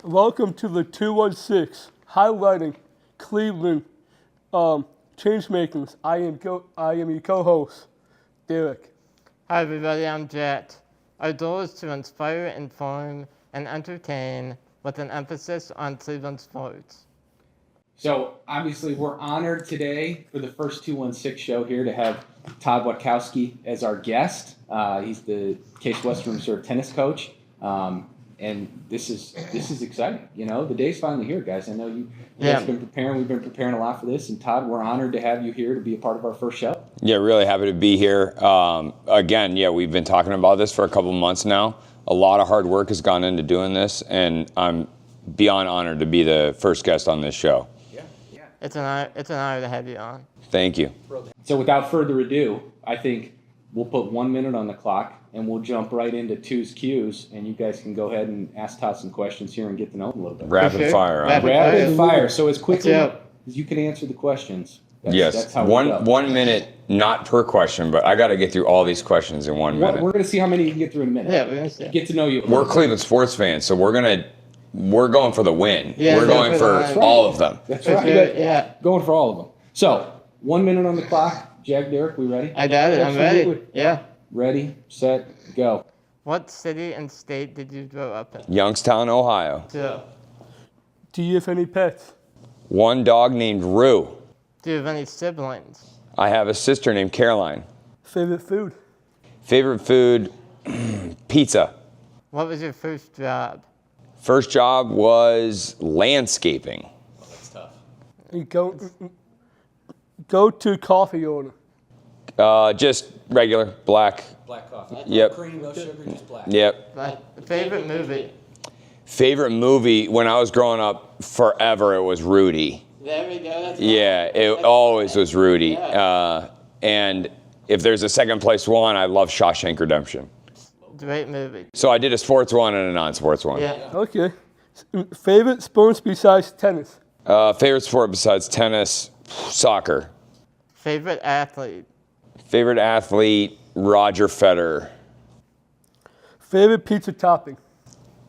Welcome to the 216, highlighting Cleveland Changemakers. I am your co-host, Derek. Hi everybody, I'm Jet. Our goal is to inspire, inform, and entertain with an emphasis on Cleveland sports. So obviously we're honored today for the first 216 show here to have Todd Wojtkowski as our guest. He's the Case Western Reserve tennis coach. And this is exciting. You know, the day's finally here, guys. I know you guys have been preparing. We've been preparing a lot for this. And Todd, we're honored to have you here to be a part of our first show. Yeah, really happy to be here. Again, we've been talking about this for a couple months now. A lot of hard work has gone into doing this, and I'm beyond honored to be the first guest on this show. Yeah. It's an honor to have you on. Thank you. So without further ado, I think we'll put 1 minute on the clock, and we'll jump right into Two's Q's, and you guys can go ahead and ask Todd some questions here and get to know him a little bit. Rapid fire. Rapid fire. So as quickly as you can answer the questions. That's how we go. 1 minute, not per question, but I got to get through all these questions in 1 minute. We're going to see how many you can get through in a minute. Yeah, we're going to see. Get to know you. We're Cleveland sports fans, so we're going for the win. Yeah, we're going for all of them. That's For right. sure, yeah. Going for all of them. So 1 minute on the clock. Jack, Derek, we ready? I got it. I'm ready. Absolutely. Yeah. Ready, set, go. What city and state did you grow up in? Youngstown, Ohio. Two. Do you have any pets? One dog named Rue. Do you have any siblings? I have a sister named Caroline. Favorite food? Favorite food, pizza. What was your first job? First job was landscaping. That's tough. And go to coffee order. Just regular, black. Black coffee. Yep. No cream, no sugar, just black. Yep. Favorite movie? Favorite movie when I was growing up forever, it was Rudy. There we go. That's It always was Rudy. And if there's a second place one, I love Shawshank Redemption. Great movie. So I did a sports one and a non-sports one. Yeah. Okay. Favorite sports besides tennis? Favorite sport besides tennis, soccer. Favorite athlete? Favorite athlete, Roger Federer. Favorite pizza topping?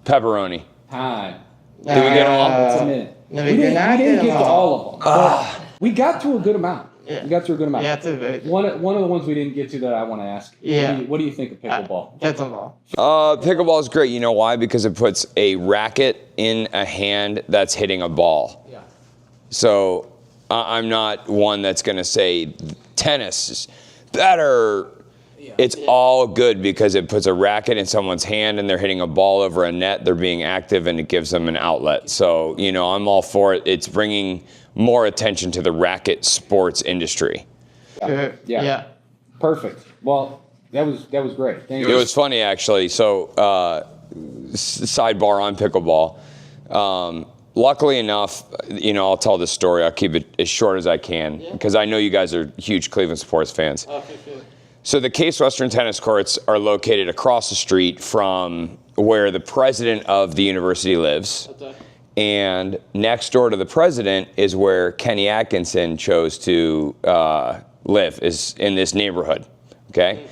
Pepperoni. Time. Did we get them all? That's a minute. No, we didn't get to all of them. But we got through a good amount. Yeah. We got through a good amount. Yeah, it's a very One of the ones we didn't get to that I want to ask. Yeah. What do you think of pickleball? Pickleball. Pickleball is great. You know why? Because it puts a racket in a hand that's hitting a ball. Yeah. So I'm not one that's going to say tennis is better. Yeah. It's all good because it puts a racket in someone's hand and they're hitting a ball over a net. They're being active and it gives them an outlet. So, I'm all for it. It's bringing more attention to the racket sports industry. Sure. Yeah. Perfect. Well, that was great. Thank you. It was funny, actually. So, sidebar on pickleball. Luckily enough, I'll tell this story. I'll keep it as short as I can because I know you guys are huge Cleveland sports fans. Oh, for sure. So the Case Western tennis courts are located across the street from where the president of the university lives. Okay. And next door to the president is where Kenny Atkinson chose to live, is in this neighborhood, okay?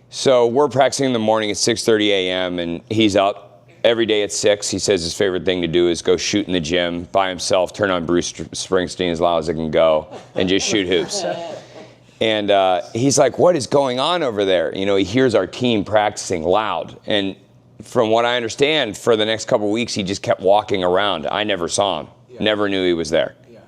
So we're practicing in the morning at 6:30 a.m. and he's up every day at 6. He says his favorite thing to do is go shoot in the gym by himself, turn on Bruce Springsteen as loud as it can go, and just shoot hoops. And he's like, what is going on over there? He hears our team practicing loud. And from what I understand, for the next couple of weeks, he just kept walking around. I never saw him. Never knew he was there. Yeah.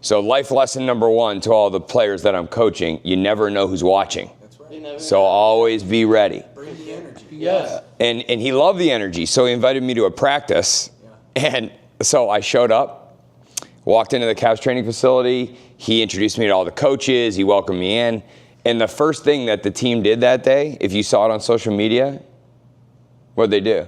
So life lesson number one to all the players that I'm coaching, you never know who's watching. That's right. So always be ready. Bring the energy. Yes. And he loved the energy, so he invited me to a practice. And so I showed up, walked into the Cavs training facility. He introduced me to all the coaches. He welcomed me in. And the first thing that the team did that day, if you saw it on social media, what'd they do?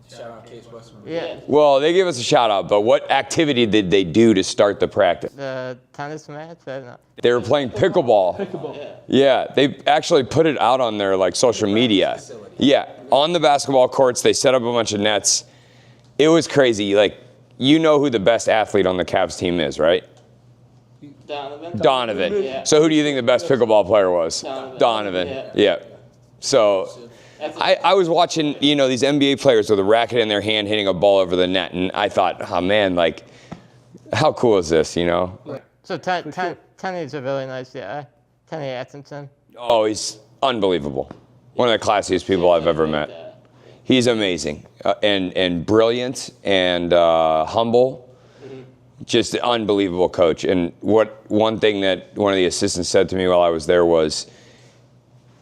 Shout out Case Western. Yeah. Well, they gave us a shout out, but what activity did they do to start the practice? The tennis match? I don't know. They were playing pickleball. Yeah, they actually put it out on their social media. Yeah, on the basketball courts, they set up a bunch of nets. It was crazy. You know who the best athlete on the Cavs team is, right? Donovan. Yeah. So who do you think the best pickleball player was? Donovan. Yeah. So I was watching, these NBA players with a racket in their hand hitting a ball over the net, and I thought, oh man, like, how cool is this, So Kenny's a really nice guy. Kenny Atkinson. Oh, he's unbelievable. One of the classiest people I've ever met. He's amazing and brilliant and humble. Just an unbelievable coach. And one thing that one of the assistants said to me while I was there was,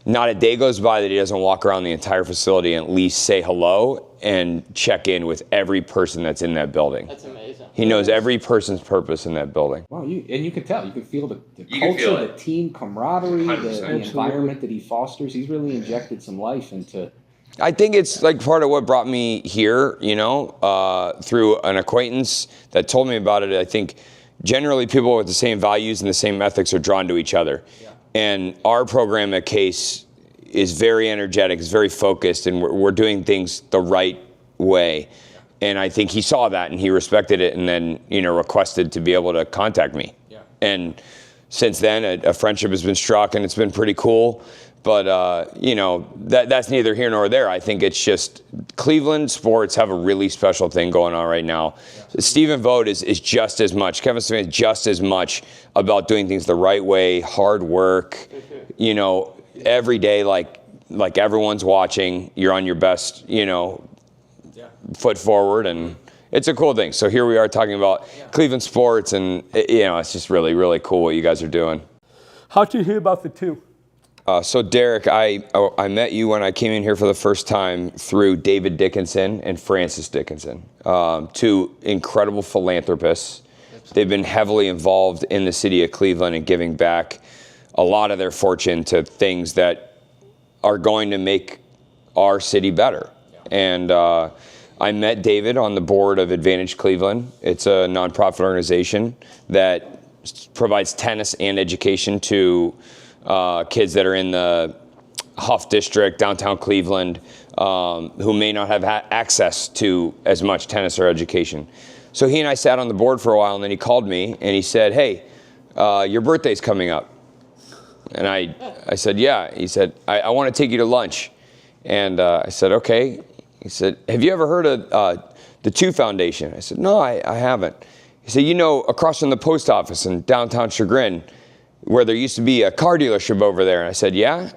not a day goes by that he doesn't walk around the entire facility and at least say hello and check in with every person that's in that building. That's amazing. He knows every person's purpose in that building. Well, you can tell. You can feel the culture, the team camaraderie, the environment that he fosters. He's really injected some life into. I think it's like part of what brought me here, through an acquaintance that told me about it. I think generally people with the same values and the same ethics are drawn to each other. Yeah. And our program at Case is very energetic, is very focused, and we're doing things the right way. Yeah. And I think he saw that and he respected it and then, requested to be able to contact me. Yeah. And since then, a friendship has been struck and it's been pretty cool. But, that's neither here nor there. I think it's just Cleveland sports have a really special thing going on right now. Yeah. Stephen Vogt is just as much, Kevin Smith is just as much about doing things the right way, hard work, every day like everyone's watching. You're on your best, foot forward. And it's a cool thing. So here we are talking about Cleveland sports. And, it's just really, really cool what you guys are doing. How'd you hear about the two? So Derek, I met you when I came in here for the first time through David Dickinson and Francis Dickinson, two incredible philanthropists. They've been heavily involved in the city of Cleveland and giving back a lot of their fortune to things that are going to make our city better. And I met David on the board of Advantage Cleveland. It's a nonprofit organization that provides tennis and education to kids that are in the Huff District, downtown Cleveland, who may not have access to as much tennis or education. So he and I sat on the board for a while, and then he called me and he said, "Hey, your birthday's coming up." And I said, "Yeah." He said, I want to take you to lunch. And I said, "Okay." He said, "Have you ever heard of the TWO Foundation?" I said, "No, I haven't." He said, across from the post office in downtown Chagrin, where there used to be a car dealership over there. And I said, "Yeah,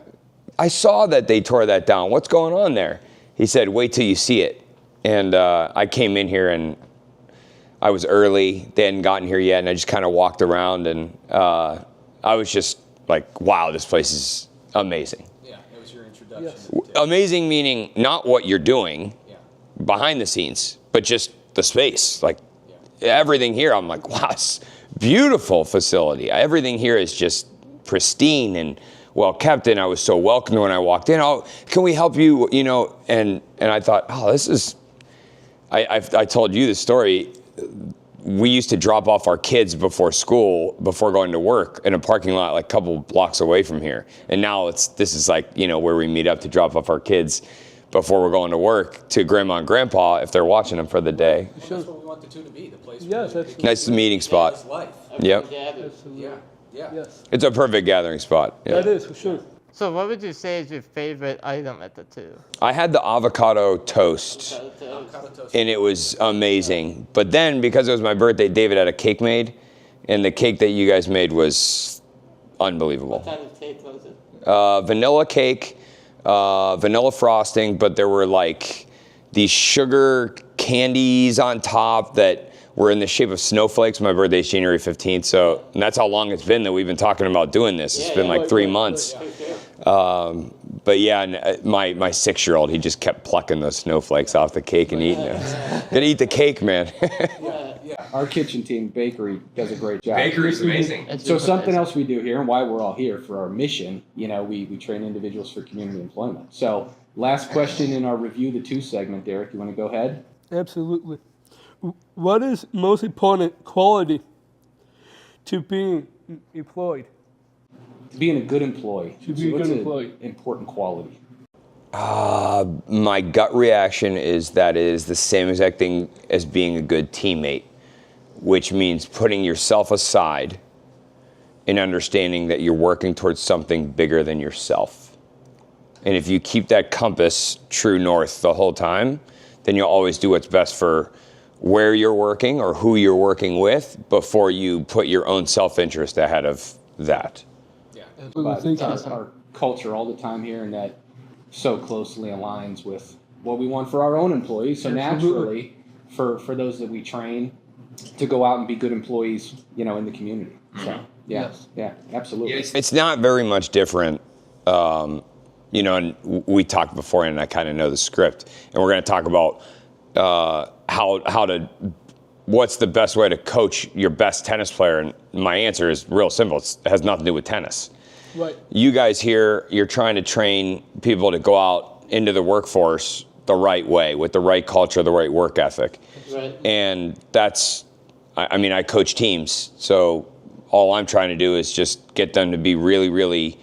I saw that they tore that down. What's going on there?" He said, "Wait till you see it." And I came in here and I was early. They hadn't gotten here yet. And I just kind of walked around and I was just like, wow, this place is amazing. Yeah, it was your introduction. Yes. Amazing meaning not what you're doing behind the scenes, but just the space. Like everything here, I'm like, wow, it's beautiful facility. Everything here is just pristine and well kept, and I was so welcomed when I walked in. "Oh, can we help you?" And I thought, oh, this is. I told you the story. We used to drop off our kids before school, before going to work, in a parking lot like a couple blocks away from here. And now this is like where we meet up to drop off our kids before we're going to work to grandma and grandpa if they're watching them for the day. Well, that's what we want the two to be, the place that's nice meeting spot. Life. Yep. Absolutely. Yeah. Yes. It's a perfect gathering spot. Yeah. That is, for sure. So what would you say is your favorite item at the two? I had the avocado toast, Avocado toast. and it was amazing. But then, because it was my birthday, David had a cake made, and the cake that you guys made was unbelievable. What kind of cake was it? Vanilla cake, vanilla frosting, but there were like these sugar candies on top that were in the shape of snowflakes. My birthday is January 15th, so and that's how long it's been that we've been talking about doing this. It's been like 3 months. But yeah, my 6-year-old, he just kept plucking those snowflakes off the cake and eating them. Gonna eat the cake, man. Our kitchen team, bakery, does a great job. Bakery's amazing. So something else we do here, and why we're all here for our mission, we train individuals for community employment. So last question in our Review the Two segment, Derek, you want to go ahead? Absolutely. What is most important quality to being employed? Being a good employee. To be a good employee. Important quality. My gut reaction is that it is the same exact thing as being a good teammate, which means putting yourself aside and understanding that you're working towards something bigger than yourself. And if you keep that compass true north the whole time, then you'll always do what's best for where you're working or who you're working with before you put your own self-interest ahead of that. Yeah. But Thank you. our culture all the time here, and that so closely aligns with what we want for our own employees. So Absolutely. naturally, for those that we train, to go out and be good employees, in the community. So Yes. yeah, absolutely. It's not very much different. And we talked before, and I kind of know the script, and we're going to talk about what's the best way to coach your best tennis player. And my answer is real simple. It has nothing to do with tennis. Right. You guys here, you're trying to train people to go out into the workforce the right way, with the right culture, the right work ethic. Right. And I coach teams, so all I'm trying to do is just get them to be really, really,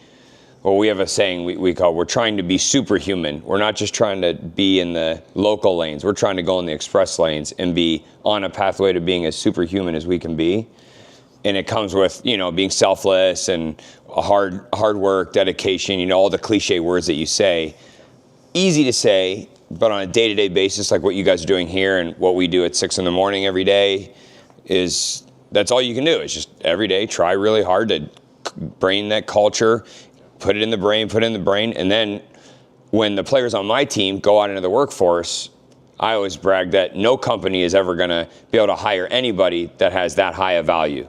well, we have a saying we call, we're trying to be superhuman. We're not just trying to be in the local lanes. We're trying to go in the express lanes and be on a pathway to being as superhuman as we can be. And it comes with, being selfless and hard work, dedication, all the cliche words that you say. Easy to say, but on a day-to-day basis, like what you guys are doing here and what we do at 6 a.m. every day, that's all you can do. It's just every day try really hard to brain that culture, put it in the brain, and then when the players on my team go out into the workforce, I always brag that no company is ever going to be able to hire anybody that has that high a value.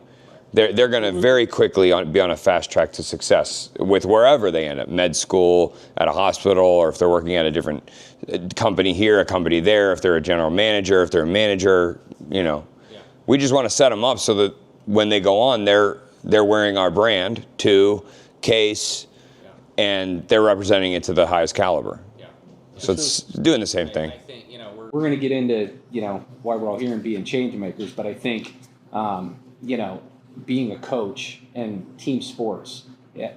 They're going to very quickly be on a fast track to success with wherever they end up, med school, at a hospital, or if they're working at a different company here, a company there, if they're a general manager, if they're a manager, We just want to set them up so that when they go on, they're wearing our brand, Case, and they're representing it to the highest caliber. Yeah. So it's doing the same thing. I think, We're going to get into, why we're all here and being change makers, but I think, being a coach and team sports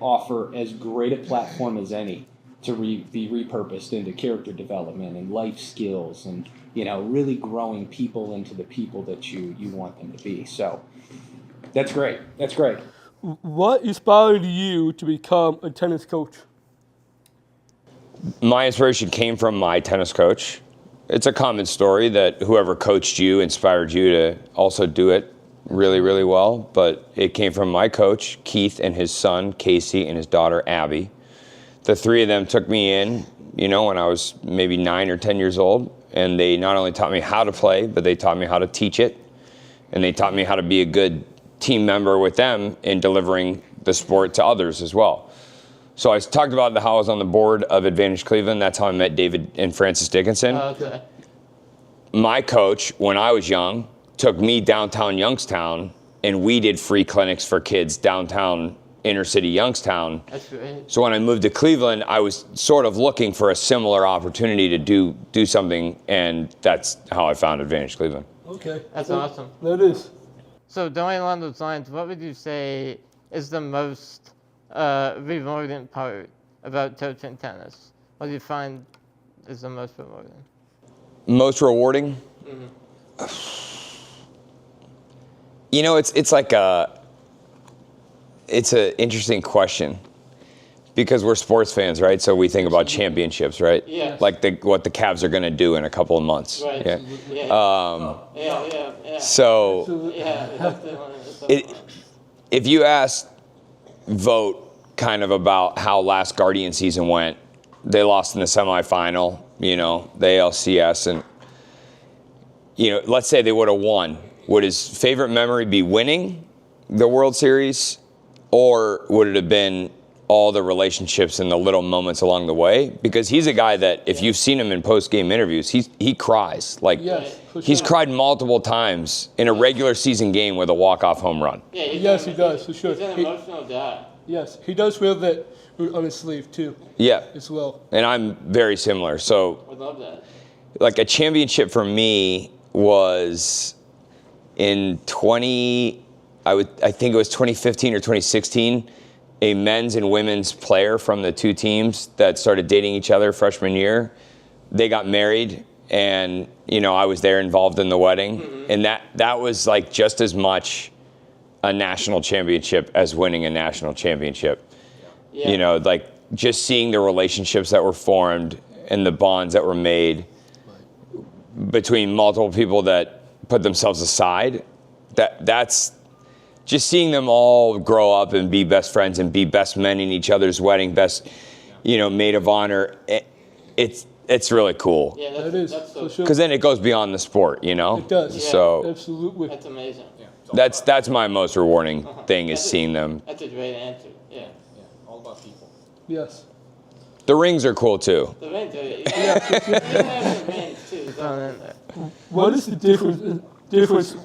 offer as great a platform as any to be repurposed into character development and life skills and, really growing people into the people that you want them to be. So that's great. That's great. What inspired you to become a tennis coach? My inspiration came from my tennis coach. It's a common story that whoever coached you inspired you to also do it really, really well. But it came from my coach, Keith, and his son, Casey, and his daughter, Abby. The three of them took me in, when I was maybe 9 or 10 years old. And they not only taught me how to play, but they taught me how to teach it. And they taught me how to be a good team member with them in delivering the sport to others as well. So I talked about how I was on the board of Advantage Cleveland. That's how I met David and Francis Dickinson. Okay. My coach, when I was young, took me downtown Youngstown, and we did free clinics for kids downtown inner city Youngstown. That's great. So when I moved to Cleveland, I was sort of looking for a similar opportunity to do something, and that's how I found Advantage Cleveland. Okay. That's awesome. That is. So going along those lines, what would you say is the most rewarding part about coaching tennis? What do you find is the most rewarding? Most rewarding? Mm-hmm. It's an interesting question because we're sports fans, right? So we think about championships, right? Yeah. Like what the Cavs are going to do in a couple of months. Right. Yeah. Yeah. So if you vote kind of about how last Guardian season went, they lost in the semifinal, the ALCS, and let's say they would have won. Would his favorite memory be winning the World Series, or would it have been all the relationships and the little moments along the way? Because he's a guy that, if you've seen him in post-game interviews, he cries. Yes, he's cried multiple times in a regular season game with a walk-off home run. Yeah, Yes, he does, for sure. He's an emotional guy. Yes, he does wear that on his sleeve too, Yeah, as well. and I'm very similar. So, I love that. like, a championship for me was in I think it was 2015 or 2016, a men's and women's player from the two teams that started dating each other freshman year, they got married, and I was there involved in the wedding, and that was like just as much a national championship as winning a national championship. Yeah. Like just seeing the relationships that were formed and the bonds that were made between multiple people that put themselves aside, that's just seeing them all grow up and be best friends and be best men in each other's wedding, best, maid of honor. It's really cool. Yeah, That is, that's for sure. Because then it goes beyond the sport, It does. So Absolutely. That's amazing. Yeah, it's all that's my most rewarding thing is That's seeing them. That's a great answer. Yeah. yeah, all about people. Yes. The rings are cool too. The rings are, yeah, have some rings too. Thrown in there. What is the difference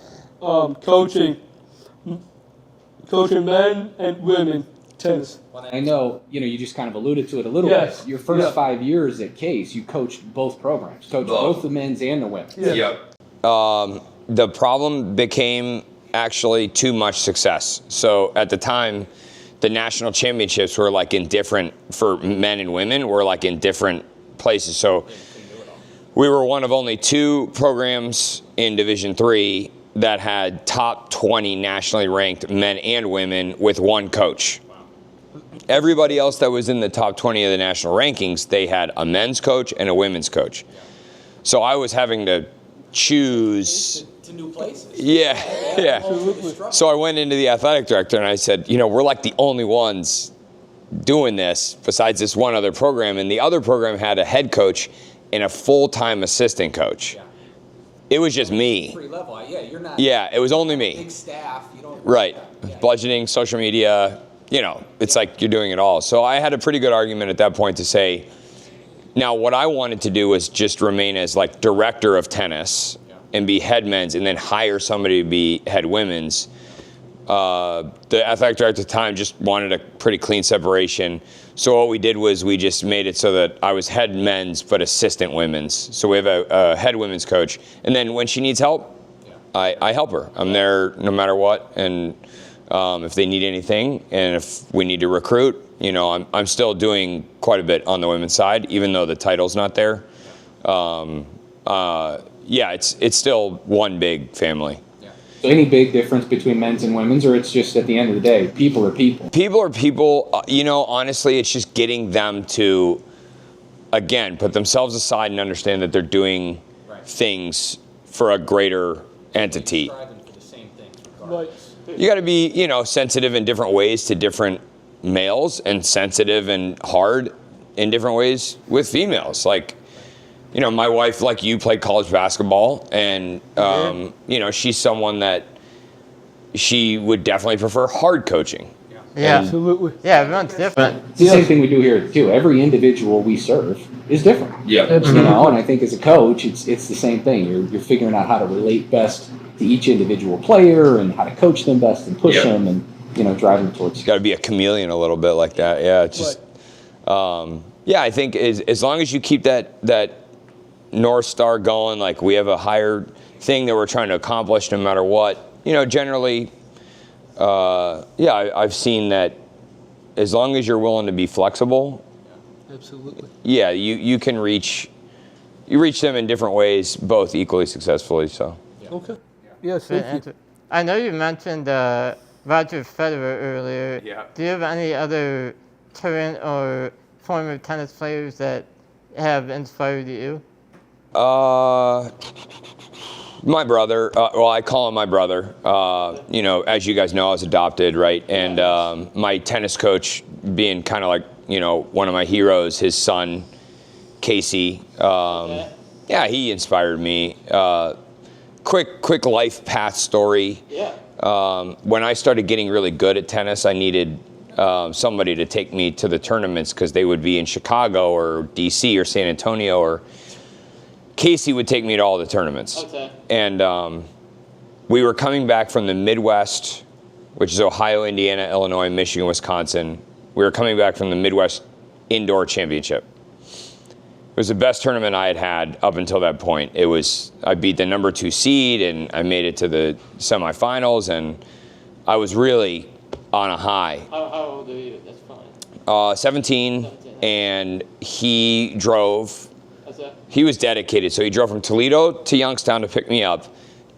coaching men and women tennis? I know, you just kind of alluded to it a little Yes. bit. Your first Yeah. 5 years at Case, you coached both programs, both the men's and the women's. Yeah. The problem became actually too much success. So at the time, the national championships were like in different, for men and women, were like in different places. So we were one of only 2 programs in Division III that had top 20 nationally ranked men and women with 1 coach. Everybody else that was in the top 20 of the national rankings, they had a men's coach and a women's coach. So I was having to choose. To new places. Yeah. Absolutely. So I went into the athletic director and I said, we're like the only ones doing this besides this one other program. And the other program had a head coach and a full-time assistant coach. Yeah. It was just me. Free level. Yeah, you're not. Yeah, it was only me. Big staff. You don't. Right. Yeah. Budgeting, social media, it's like you're doing it all. So I had a pretty good argument at that point to say, now what I wanted to do was just remain as like director of tennis and be head men's and then hire somebody to be head women's. The athletic director at the time just wanted a pretty clean separation. So what we did was we just made it so that I was head men's but assistant women's. So we have a head women's coach. And then when she needs help, I help her. I'm there no matter what. And if they need anything and if we need to recruit, I'm still doing quite a bit on the women's side, even though the title's not there. It's still one big family. So any big difference between men's and women's, or it's just at the end of the day, people are people? People are people. Honestly, it's just getting them to, again, put themselves aside and understand that they're doing things for a greater entity. Striving for the same things regardless. Right. You got to be, sensitive in different ways to different males and sensitive and hard in different ways with females. Like, my wife, like you, played college basketball, and she's someone that she would definitely prefer hard coaching. Yeah. Absolutely. Yeah, everyone's different. It's the same thing we do here too. Every individual we serve is different. Yeah. Absolutely. And I think as a coach, it's the same thing. You're figuring out how to relate best to each individual player and how to coach them best and push them and drive them towards. Got to be a chameleon a little bit like that. Yeah, it's just. I think as long as you keep that North Star going, like we have a higher thing that we're trying to accomplish no matter what. Generally, I've seen that as long as you're willing to be flexible. Absolutely. Yeah, you can reach them in different ways, both equally successfully. So. Okay. Yes, Great thank you. answer. I know you mentioned Roger Federer earlier. Yeah. Do you have any other current or former tennis players that have inspired you? My brother. I call him my brother. As you guys know, I was adopted, right? And my tennis coach, being kind of like one of my heroes, his son, Casey. He inspired me. Quick life path story. Yeah. When I started getting really good at tennis, I needed somebody to take me to the tournaments because they would be in Chicago or DC or San Antonio, or Casey would take me to all the tournaments. Okay. And we were coming back from the Midwest, which is Ohio, Indiana, Illinois, Michigan, Wisconsin. We were coming back from the Midwest Indoor Championship. It was the best tournament I had up until that point. I beat the number 2 seed and I made it to the semifinals, and I was really on a high. How old are you? That's fine. 17, and he drove. What's that? He was dedicated, so he drove from Toledo to Youngstown to pick me up,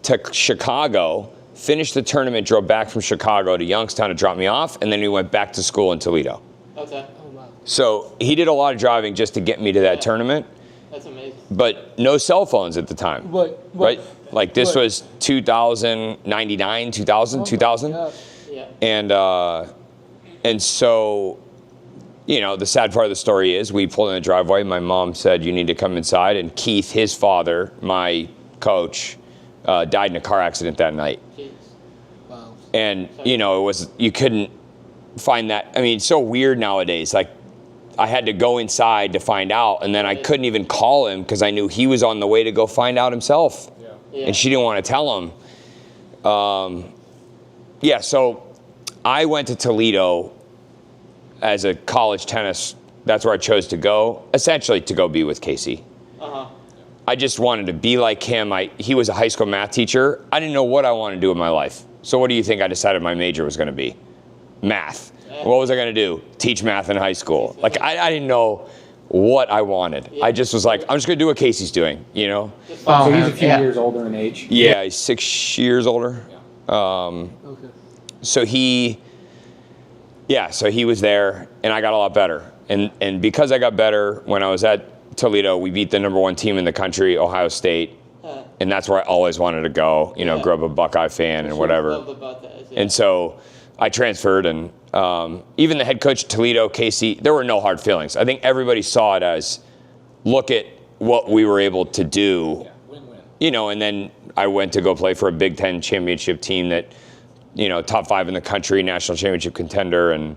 to Chicago, finished the tournament, drove back from Chicago to Youngstown to drop me off, and then we went back to school in Toledo. Okay. Oh, wow. So he did a lot of driving just to get me to that tournament. That's amazing. But no cell phones at the time. Right? Like this was 2099, 2000. Yeah. And so, you know, the sad part of the story is we pulled in the driveway. My mom said, you need to come inside. And Keith, his father, my coach, died in a car accident that night. Jeez. Wow. And, you know, you couldn't find that. I mean, it's so weird nowadays. Like, I had to go inside to find out, and then I couldn't even call him because I knew he was on the way to go find out himself. Yeah. And she didn't want to tell him. So I went to Toledo as a college tennis. That's where I chose to go, essentially to go be with Casey. Uh-huh. I just wanted to be like him. He was a high school math teacher. I didn't know what I wanted to do with my life. So what do you think I decided my major was going to be? Math. What was I going to do? Teach math in high school. Like, I didn't know what I wanted. I just was like, I'm just going to do what Casey's doing, you know? So he's a few years older in age. Yeah, he's 6 years older. So he was there, and I got a lot better. And because I got better, when I was at Toledo, we beat the #1 team in the country, Ohio State. And that's where I always wanted to go, you know, grow up a Buckeye fan and whatever. And so I transferred, and even the head coach at Toledo, Casey, there were no hard feelings. I think everybody saw it as, look at what we were able to do. Yeah, win-win. You know, and then I went to go play for a Big Ten championship team that, you know, top 5 in the country, national championship contender, and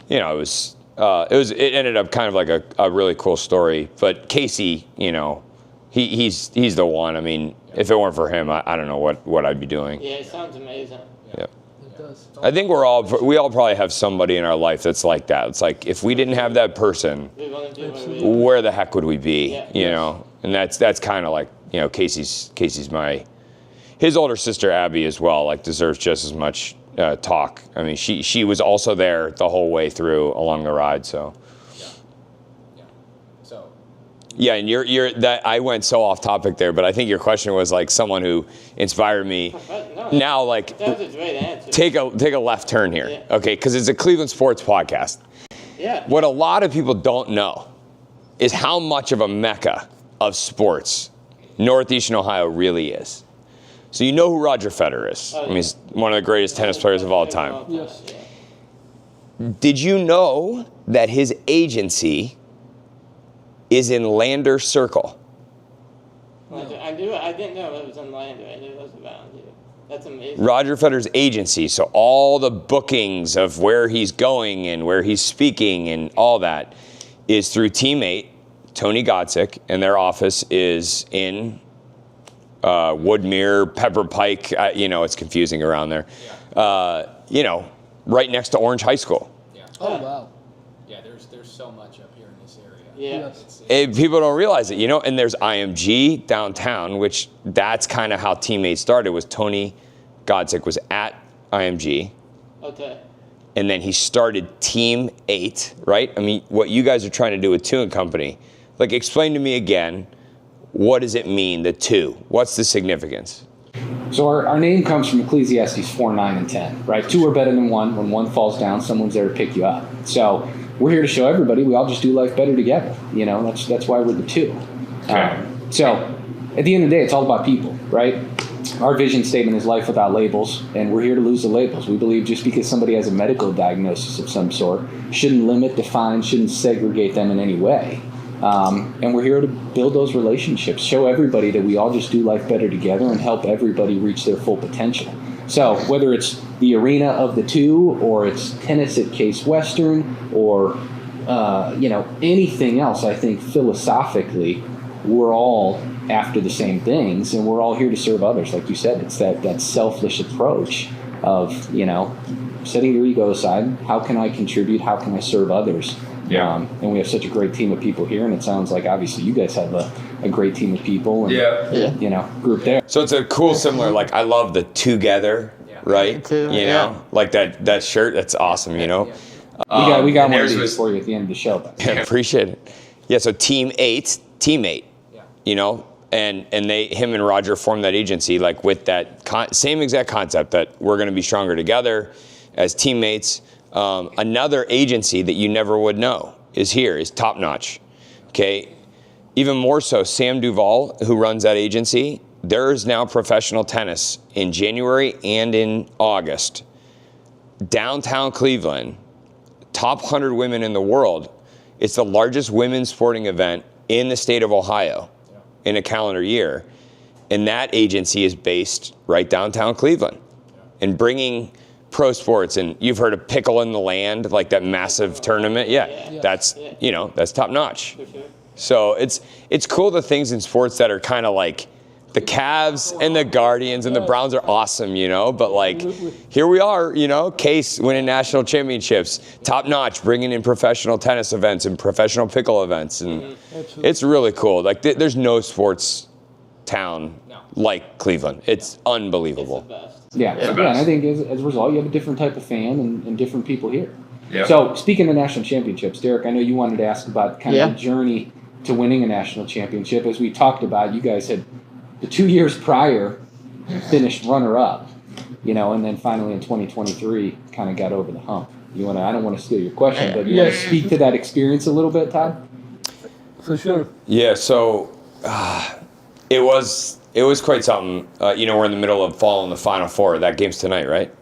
you know, it ended up kind of like a really cool story. But Casey, you know, he's the one. I mean, if it weren't for him, I don't know what I'd be doing. Yeah, it sounds amazing. Yeah. I think we all probably have somebody in our life that's like that. It's like, if we didn't have that person, where the heck would we be? Yeah. You know, and that's kind of like, you know, Casey's his older sister Abby as well, like, deserves just as much talk. I mean, she was also there the whole way through along the ride. So. Yeah, and you're that I went so off topic there, but I think your question was like someone who inspired me. Now, like, that was a great answer. Take a left turn here, okay? Because it's a Cleveland sports podcast. Yeah. What a lot of people don't know is how much of a mecca of sports Northeastern Ohio really is. So you know who Roger Federer is. I mean, he's one of the greatest tennis players of all time. Yes. Did you know that his agency is in Lander Circle? I didn't know it was in Lander. I knew it was around here. That's amazing. Roger Federer's agency, so all the bookings of where he's going and where he's speaking and all that is through teammate Tony Godsick, and their office is in Woodmere, Pepper Pike. You know, it's confusing around there. You know, right next to Orange High School. Yeah. Oh, wow. Yeah, there's so much up here in this area. Yeah. People don't realize it, you know, and there's IMG downtown, which that's kind of how teammates started. Was Tony Godsick was at IMG. Okay. And then he started Team 8, right? I mean, what you guys are trying to do with 2 and Company. Like, explain to me again, what does it mean, the 2? What's the significance? So our name comes from Ecclesiastes 4, 9, and 10, right? 2 are better than 1. When 1 falls down, someone's there to pick you up. So we're here to show everybody we all just do life better together. You know, that's why we're the 2. Okay. So at the end of the day, it's all about people, right? Our vision statement is life without labels, and we're here to lose the labels. We believe just because somebody has a medical diagnosis of some sort shouldn't limit, define, shouldn't segregate them in any way. And we're here to build those relationships, show everybody that we all just do life better together and help everybody reach their full potential. So whether it's the arena of the 2 or it's tennis at Case Western or, anything else, I think philosophically we're all after the same things and we're all here to serve others. Like you said, it's that selfless approach of, you know, setting your ego aside. How can I contribute? How can I serve others? Yeah. And we have such a great team of people here, and it sounds like obviously you guys have a great team of people and, you know, group there. So it's a cool similar, like, I love the together, right? Together, You know, like that shirt, that's awesome, you know? We got one of theirs these was- for you at the end of the show. I appreciate it. Yeah, so Team 8, teammate, you know? And him and Roger formed that agency, like, with that same exact concept that we're going to be stronger together as teammates. Another agency that you never would know is here, is top notch. Okay. Even more so, Sam Duvall, who runs that agency, there is now professional tennis in January and in August. Downtown Cleveland, top 100 women in the world. It's the largest women's sporting event in the state of Ohio in a calendar year. And that agency is based right downtown Cleveland. And bringing pro sports, and you've heard of Pickle in the Land, like that massive tournament. That's top notch. So it's cool, the things in sports that are kind of like the Cavs and the Guardians and the Browns are awesome, but like here we are, Case winning national championships, top notch, bringing in professional tennis events and professional pickle events, and it's really cool. Like there's no sports town like Cleveland. It's unbelievable. Yeah, and I think as a result, you have a different type of fan and different people here. Yep. So speaking of national championships, Derek, I know you wanted to ask about kind of the journey to winning a national championship. As we talked about, you guys had the 2 years prior finished runner-up, and then finally in 2023 kind of got over the hump. I don't want to steal your question, but you want to speak to that experience a little bit, Todd? For sure. Yeah, so it was quite something. We're in the middle of fall in the Final Four. That game's tonight, right?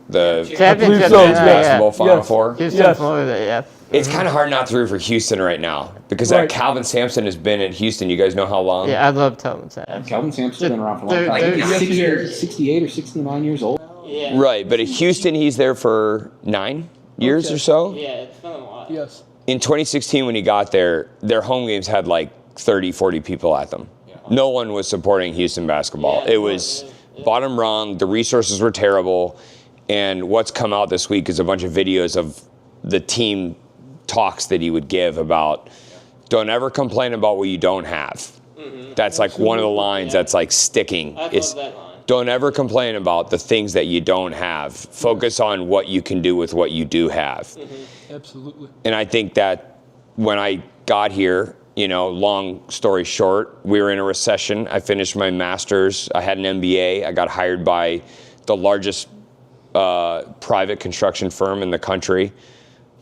The Championship basketball Final Four. Houston, Florida, It's kind of hard not to root for Houston right now because that Calvin Sampson has been at Houston. You guys know how long? Yeah, I love Calvin Sampson. Calvin Sampson's been around for a long time. He's 68 or 69 years old. Yeah. Right, but at Houston, he's there for 9 years or so. Yeah, it's been a while. Yes. In 2016, when he got there, their home games had like 30, 40 people at them. No one was supporting Houston basketball. It was bottom rung. The resources were terrible. And what's come out this week is a bunch of videos of the team talks that he would give about don't ever complain about what you don't have. That's like one of the lines that's like sticking. I love that line. Don't ever complain about the things that you don't have. Focus on what you can do with what you do have. Absolutely. And I think that when I got here, long story short, we were in a recession. I finished my master's. I had an MBA. I got hired by the largest private construction firm in the country.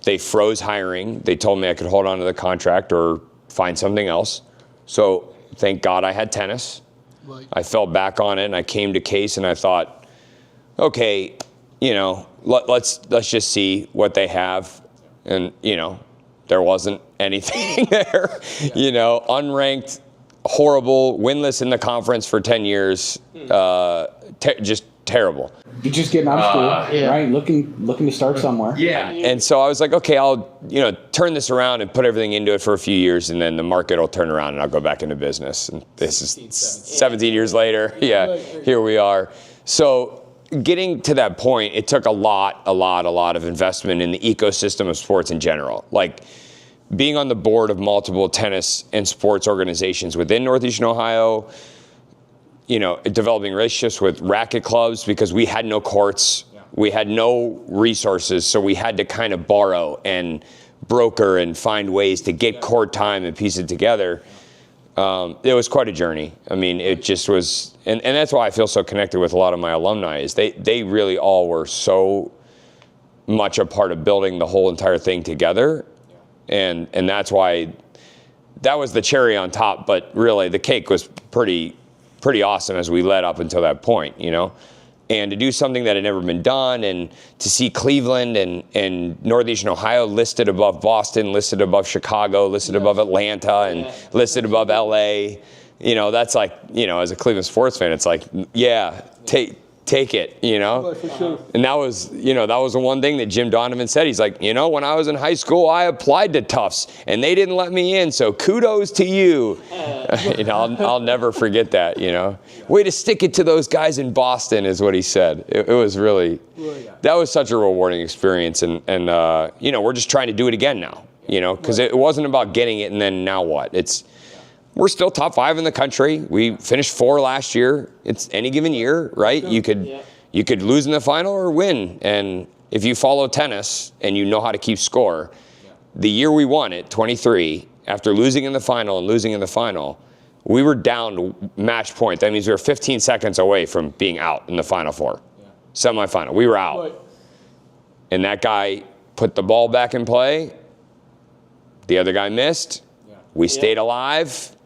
They froze hiring. They told me I could hold on to the contract or find something else. So thank God I had tennis. Right. I fell back on it and I came to Case and I thought, okay, let's just see what they have. And, there wasn't anything there, unranked, horrible, winless in the conference for 10 years, just terrible. You're just getting out of school, right? Looking to start somewhere. Yeah. And so I was like, okay, I'll, turn this around and put everything into it for a few years, and then the market will turn around and I'll go back into business. And this is 17 years later. Yeah, here we are. So getting to that point, it took a lot of investment in the ecosystem of sports in general. Like being on the board of multiple tennis and sports organizations within Northeastern Ohio, developing relationships with racket clubs because we had no courts, we had no resources, so we had to kind of borrow and broker and find ways to get court time and piece it together. It was quite a journey. I mean, it just was, and that's why I feel so connected with a lot of my alumni is they really all were so much a part of building the whole entire thing together. And that's why that was the cherry on top, but really the cake was pretty awesome as we led up until that point, and to do something that had never been done and to see Cleveland and Northeastern Ohio listed above Boston, listed above Chicago, listed above Atlanta, and listed above LA, that's like, as a Cleveland sports fan, it's like, take it, Right, for sure. And that was the one thing that Jim Donovan said. He's like, when I was in high school, I applied to Tufts and they didn't let me in. So kudos to you. I'll never forget that, Way to stick it to those guys in Boston is what he said. It was really, that was such a rewarding experience. And we're just trying to do it again now, because it wasn't about getting it and then now what? We're still top 5 in the country. We finished 4 last year. It's any given year, right? You could lose in the final or win. And if you follow tennis and you know how to keep score, the year we won it, 23, after losing in the final, we were down to match point. That means we were 15 seconds away from being out in the Final Four. Semifinal. We were out. Right. And that guy put the ball back in play The other guy missed. We stayed alive.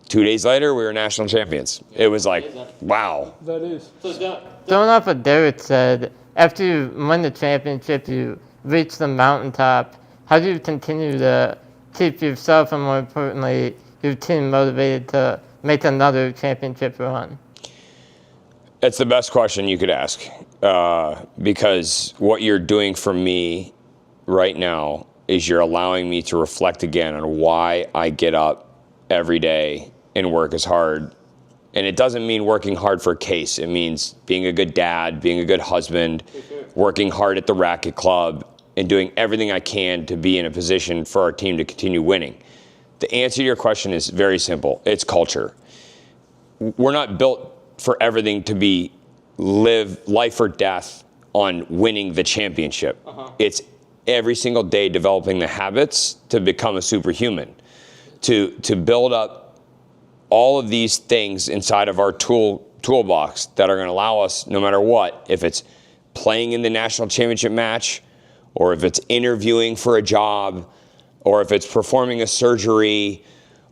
2 days later, we were national champions. It was like, wow. That is. Going off what Derek said, after you win the championship, you reach the mountaintop. How do you continue to keep yourself and, more importantly, your team motivated to make another championship run? That's the best question you could ask, because what you're doing for me right now is you're allowing me to reflect again on why I get up every day and work as hard. And it doesn't mean working hard for a case. It means being a good dad, being a good husband, working hard at the racket club, and doing everything I can to be in a position for our team to continue winning. The answer to your question is very simple. It's culture. We're not built for everything to be live life or death on winning the championship. It's every single day developing the habits to become a superhuman, to build up all of these things inside of our toolbox that are going to allow us, no matter what, if it's playing in the national championship match, or if it's interviewing for a job, or if it's performing a surgery,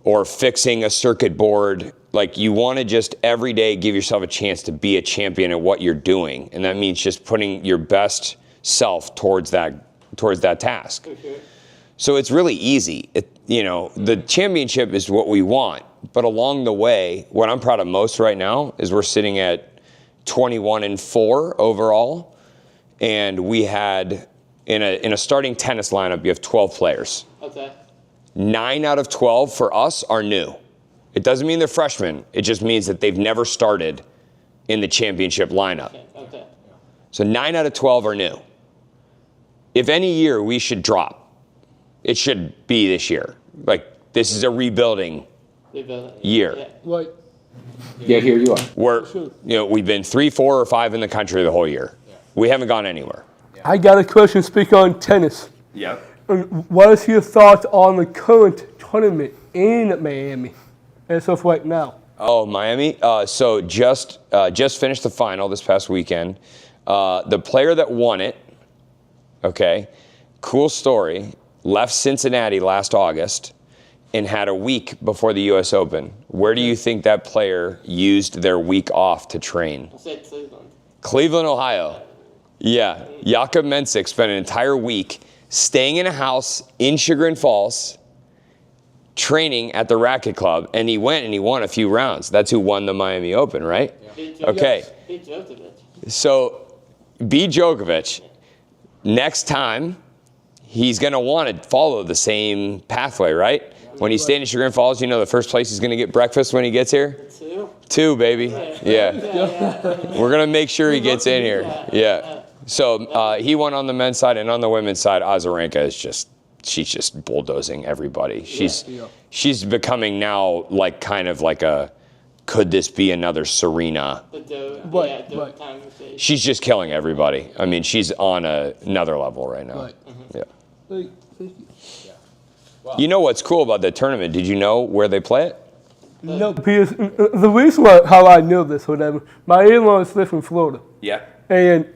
or fixing a circuit board. Like, you want to just every day give yourself a chance to be a champion at what you're doing, and that means just putting your best self towards that task. So it's really easy. The championship is what we want, but along the way, what I'm proud of most right now is we're sitting at 21-4 overall, and we had in a starting tennis lineup, you have 12 players. Okay. 9 out of 12 for us are new. It doesn't mean they're freshmen. It just means that they've never started in the championship lineup. Okay. So 9 out of 12 are new. If any year we should drop, it should be this year. Like, this is a rebuilding year. Yeah. Right. Yeah, here you are. We've been 3, 4, or 5 in the country the whole year. We haven't gone anywhere. I got a question speak on tennis. Yep. What is your thoughts on the current tournament in Miami as of right now? Oh, Miami. So just finished the final this past weekend. The player that won it, okay, cool story, left Cincinnati last August and had a week before the U.S. Open. Where do you think that player used their week off to train? I said Cleveland. Cleveland, Ohio. Yeah. Jakob Mensik spent an entire week staying in a house in Chagrin Falls, training at the racket club, and he went and he won a few rounds. That's who won the Miami Open, right? Yeah. Okay. Beat Djokovic. So, beat Djokovic. Next time, he's going to want to follow the same pathway, right? When he's staying in Chagrin Falls, you know the first place he's going to get breakfast when he gets here? 2, baby. Yeah. We're going to make sure he gets in here. Yeah. So he won on the men's side, and on the women's side, Azarenka is she's just bulldozing everybody. She's becoming now like kind of like a, could this be another Serena? She's just killing everybody. I mean, she's on another level right now. Right. Yeah. Thank you. You know what's cool about that tournament? Did you know where they play it? No, because the reason how I knew this, whatever, my in-laws live in Florida. Yeah. And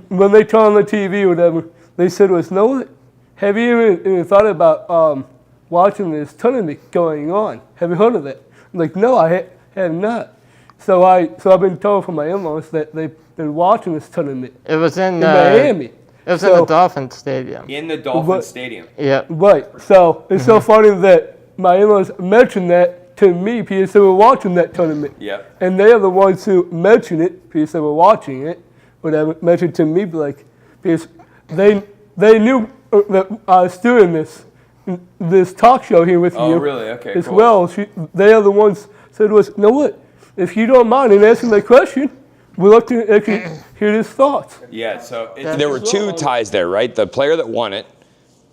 when they turn on the TV or whatever, they said, "No, have you even thought about watching this tournament going on? Have you heard of it?" I'm like, no, I have not. So I've been told from my in-laws that they've been watching this tournament It was in Miami. It was in the Dolphin Stadium. In the Dolphin Stadium. Yep. Right. So it's so funny that my in-laws mentioned that to me because they were watching that tournament. Yep. And they are the ones who mentioned it because they were watching it. Whatever, mentioned to me, like, because they knew that I was doing this talk show here with you. Oh, really? Okay, as cool. well. They are the ones said to us, "You know what? If you don't mind in answering my question, we'd love to actually hear his thoughts." Yeah, so there were 2 ties there, right? The player that won it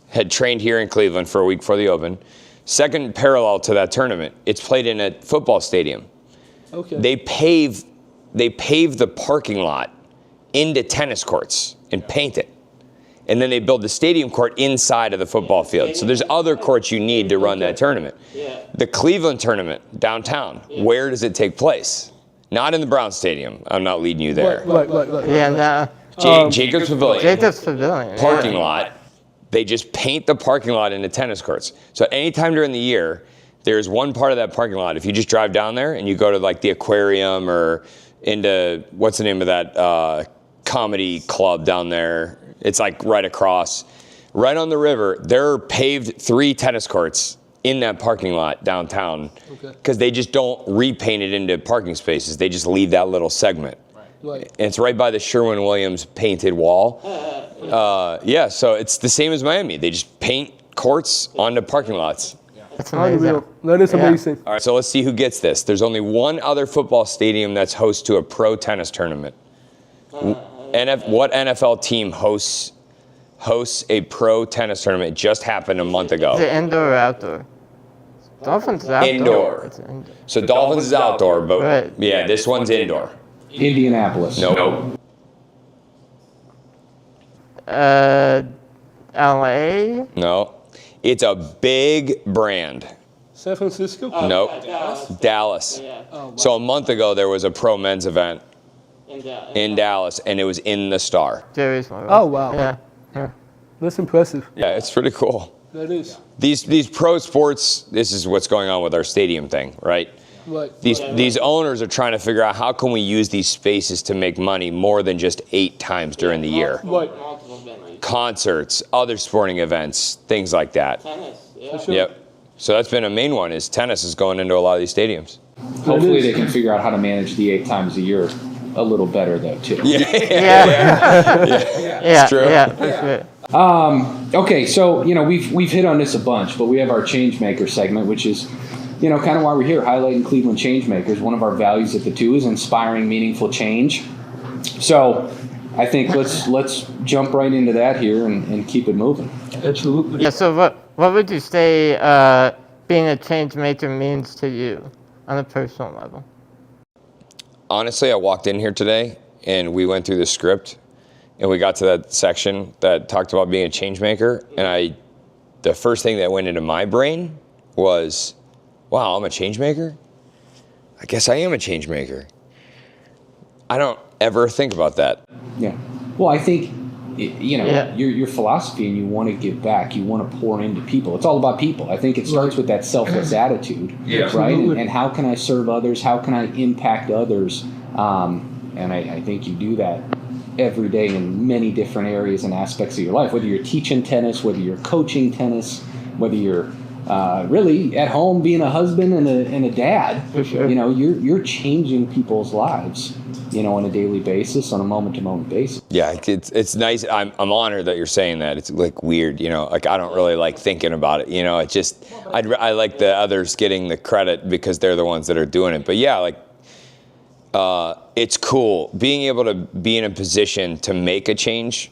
had trained here in Cleveland for a week before the Open. Second parallel to that tournament, it's played in a football stadium. Okay. They pave the parking lot into tennis courts and paint it. And then they build the stadium court inside of the football field. So there's other courts you need to run that tournament. Yeah. The Cleveland tournament downtown, where does it take place? Not in the Brown Stadium. I'm not leading you there. Right. Yeah, no. Jacobs Pavilion. Jacobs Pavilion. Parking lot. they just paint the parking lot into tennis courts. So anytime during the year, there's one part of that parking lot. If you just drive down there and you go to like the aquarium or into, what's the name of that comedy club down there? It's like right across, right on the river. There are paved 3 tennis courts in that parking lot downtown because they just don't repaint it into parking spaces. They just leave that little segment. Right. And it's right by the Sherwin-Williams painted wall. Yeah, so it's the same as Miami. They just paint courts onto parking lots. That's amazing. That is amazing. All right, so let's see who gets this. There's only one other football stadium that's host to a pro tennis tournament. What NFL team hosts a pro tennis tournament? It just happened a month ago. Is it indoor or outdoor? Dolphins is outdoor. Indoor. It's indoor. So Dolphins is outdoor, but Right. yeah, this one's indoor. Indianapolis. Nope. LA? No. It's a big brand. San Francisco? Nope. Dallas. So a month ago, there was a pro men's event in Dallas, and it was in the Star. Jerry's one. Oh, wow. Yeah. That's impressive. Yeah, it's pretty cool. That is. These pro sports, this is what's going on with our stadium thing, right? Right. These owners are trying to figure out how can we use these spaces to make money more than just 8 times during the year. Right. Concerts, other sporting events, things like that. For sure. Yep. So that's been a main one is tennis is going into a lot of these stadiums. Hopefully they can figure out how to manage the 8 times a year a little better though too. Yeah. true. Yeah. That's right. Okay, so we've hit on this a bunch, but we have our Changemaker segment, which is kind of why we're here, highlighting Cleveland Changemakers. One of our values at the two is inspiring meaningful change. So I think let's jump right into that here and keep it moving. Absolutely. Yeah. So what would you say being a change maker means to you on a personal level? Honestly, I walked in here today and we went through the script and we got to that section that talked about being a change maker, and the first thing that went into my brain was, wow, I'm a change maker? I guess I am a change maker. I don't ever think about that. Yeah. Well, I think your philosophy, and you want to give back, you want to pour into people. It's all about people. I think it starts with that selfless attitude, right? And how can I serve others? How can I impact others? And I think you do that every day in many different areas and aspects of your life, whether you're teaching tennis, whether you're coaching tennis, whether you're really at home being a husband and a dad. For sure. You're changing people's lives, on a daily basis, on a moment-to-moment basis. Yeah, it's nice. I'm honored that you're saying that. It's like weird, like I don't really like thinking about it. It just I like the others getting the credit because they're the ones that are doing it. But yeah, it's cool being able to be in a position to make a change,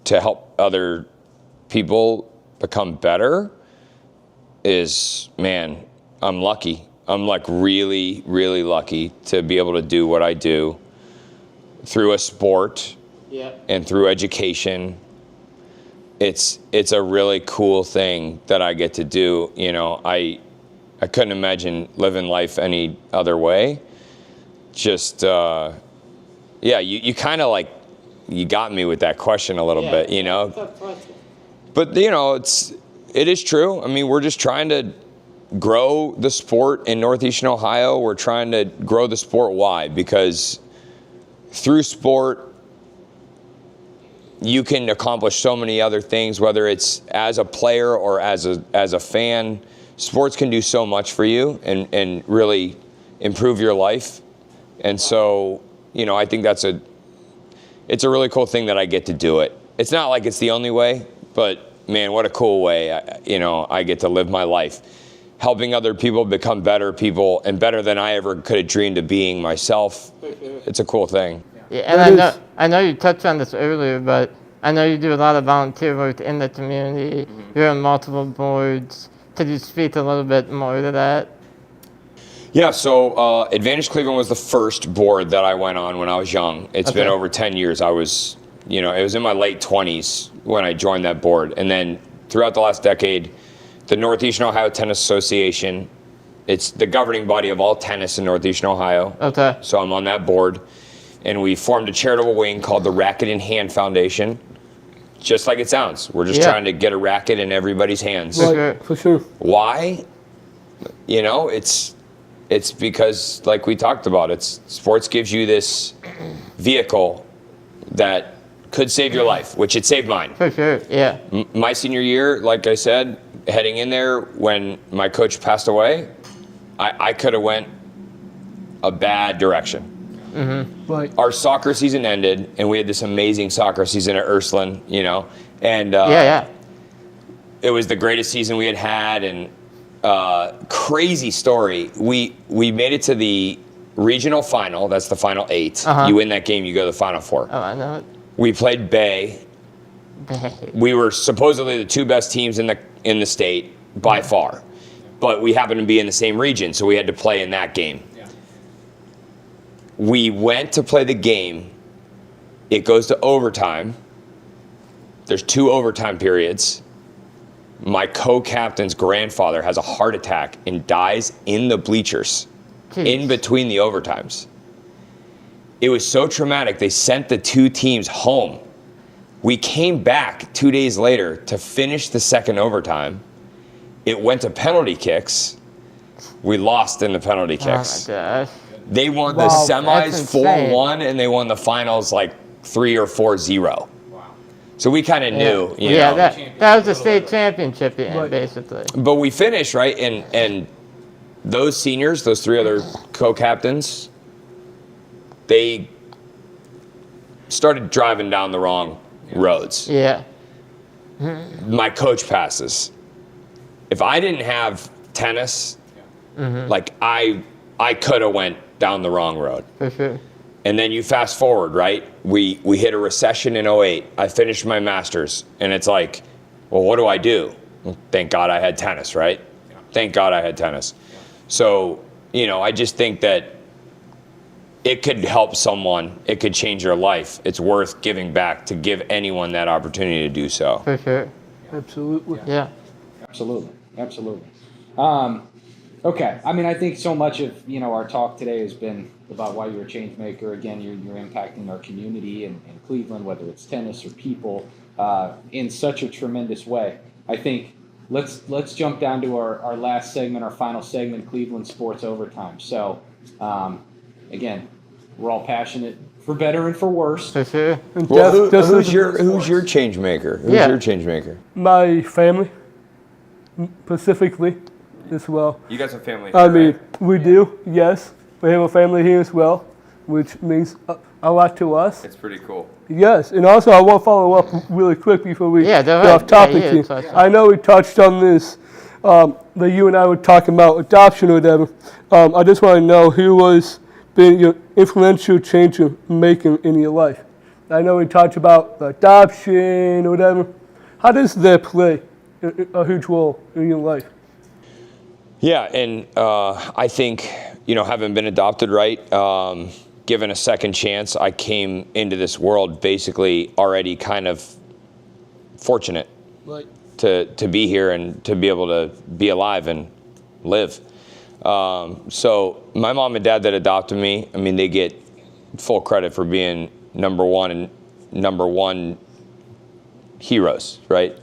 to help other people become better. I'm lucky. I'm really, really lucky to be able to do what I do through a sport and through education. It's a really cool thing that I get to do. I couldn't imagine living life any other way. Just, you kind of you got me with that question a little bit, But, it is true. I mean, we're just trying to grow the sport in Northeastern Ohio. We're trying to grow the sport. Why? Because through sport, you can accomplish so many other things, whether it's as a player or as a fan. Sports can do so much for you and really improve your life. And so, I think it's a really cool thing that I get to do it. It's not like it's the only way, but man, what a cool way, I get to live my life. Helping other people become better people and better than I ever could have dreamed of being myself. It's a cool thing. Yeah, and I know you touched on this earlier, but I know you do a lot of volunteer work in the community. You're on multiple boards. Could you speak a little bit more to that? Yeah, so Advantage Cleveland was the first board that I went on when I was young. It's been over 10 years. I was, it was in my late 20s when I joined that board. And then throughout the last decade, the Northeastern Ohio Tennis Association, it's the governing body of all tennis in Northeastern Ohio. Okay. So I'm on that board. And we formed a charitable wing called the Racket in Hand Foundation. just like it sounds. We're just trying to get a racket in everybody's hands. Right, for sure. Why? You know, it's because, like we talked about, sports gives you this vehicle that could save your life, which it saved mine. For sure, yeah. My senior year, like I said, heading in there when my coach passed away, I could have went a bad direction. Mm-hmm. Right. Our soccer season ended, and we had this amazing soccer season at Ursuline, you know, and it was the greatest season we had, and crazy story. We made it to the regional final. That's the final 8. You win that game, you go to the final 4. Oh, I know it. We played Bay. We were supposedly the 2 best teams in the state by far, but we happened to be in the same region, so we had to play in that game. We went to play the game. It goes to overtime. There's 2 overtime periods. My co-captain's grandfather has a heart attack and dies in the bleachers in between the overtimes. It was so traumatic, they sent the 2 teams home. We came back 2 days later to finish the second overtime. It went to penalty kicks. We lost in the penalty kicks. Oh my gosh. They won the semis 4-1, and they won the finals like 3 or 4-0. So we kind of knew, you know. That was the state championship, basically. But we finished, right? And those seniors, those 3 other co-captains, they started driving down the wrong roads. Yeah. My coach passes. If I didn't have tennis, like I could have went down the wrong road. For sure. And then you fast forward, right? We hit a recession in 2008. I finished my master's, and it's like, well, what do I do? Well, thank God I had tennis, right? Thank God I had tennis. So, you know, I just think that it could help someone. It could change their life. It's worth giving back to give anyone that opportunity to do so. For sure. Absolutely. Yeah. Absolutely. Okay. I mean, I think so much of, you know, our talk today has been about why you're a change maker. Again, you're impacting our community in Cleveland, whether it's tennis or people, in such a tremendous way. I think let's jump down to our last segment, our final segment, Cleveland Sports Overtime. So, again, we're all passionate for better and for worse. For sure. Well, who's your change maker? Who's your change maker? My family, specifically, as well. You got some family. I mean, we do, yes. We have a family here as well, which means a lot to us. It's pretty cool. Yes, and also I want to follow up really quick before we get off topic here. I know we touched on this, that you and I were talking about adoption or whatever. I just want to know who was being your influential change making in your life. I know we talked about adoption or whatever. How does that play a huge role in your life? Yeah, and I think, you know, having been adopted, right, given a second chance, I came into this world basically already kind of fortunate to be here and to be able to be alive and live. So my mom and dad that adopted me, I mean, they get full credit for being number one heroes, right?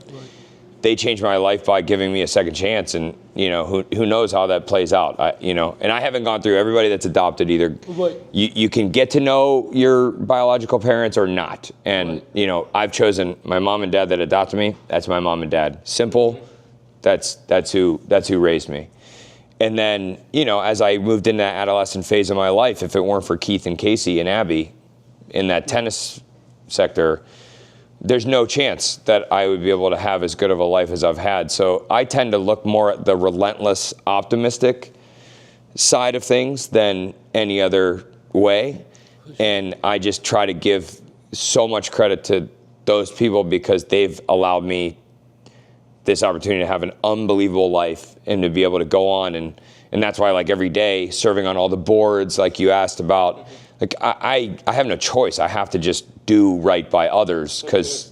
They changed my life by giving me a second chance, and you know who knows how that plays out. And I haven't gone through everybody that's adopted either. You can get to know your biological parents or not, and you know I've chosen my mom and dad that adopted me. That's my mom and dad. Simple. That's who raised me. And then you know as I moved into that adolescent phase of my life, if it weren't for Keith and Casey and Abby in that tennis sector, there's no chance that I would be able to have as good of a life as I've had. So I tend to look more at the relentless, optimistic side of things than any other way. And I just try to give so much credit to those people because they've allowed me this opportunity to have an unbelievable life and to be able to go on. And that's why, like, every day serving on all the boards, like you asked about, like I have no choice. I have to just do right by others because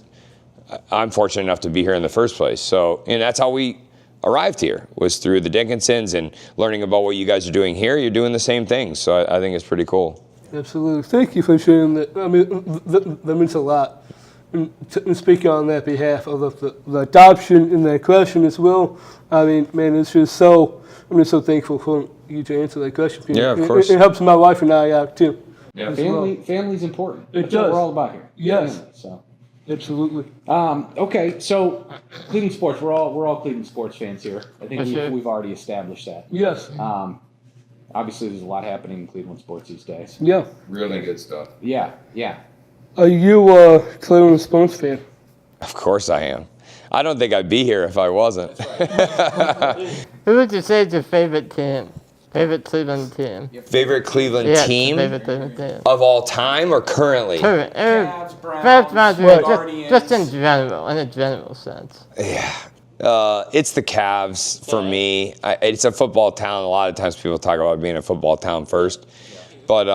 I'm fortunate enough to be here in the first place. So, and that's how we arrived here, was through the Dickinsons and learning about what you guys are doing here. You're doing the same things. So I think it's pretty cool. Absolutely. Thank you for sharing that. I mean, that means a lot. and speaking on that behalf of the adoption and the question as well. I mean, man, I'm just so thankful for you to answer that question. Yeah, of course. It helps my wife and I out too. Yeah. Family's important. It That's does. what we're all about here. Yes. Family, so. Absolutely. Okay, so Cleveland sports. We're all Cleveland sports fans here. I think Sure. we've already established that. Yes. Obviously, there's a lot happening in Cleveland sports these days. Yeah. Really good stuff. Yeah. Are you a Cleveland sports fan? Of course I am. I don't think I'd be here if I wasn't. Who would you say is your favorite team? Favorite Cleveland team? Favorite Cleveland Yeah, team favorite Cleveland team. of all time or currently? Current. Cavs, Browns, Browns, just in Guardians. general sense. It's the Cavs for me. It's a football town. A lot of times people talk about being a football town first. But,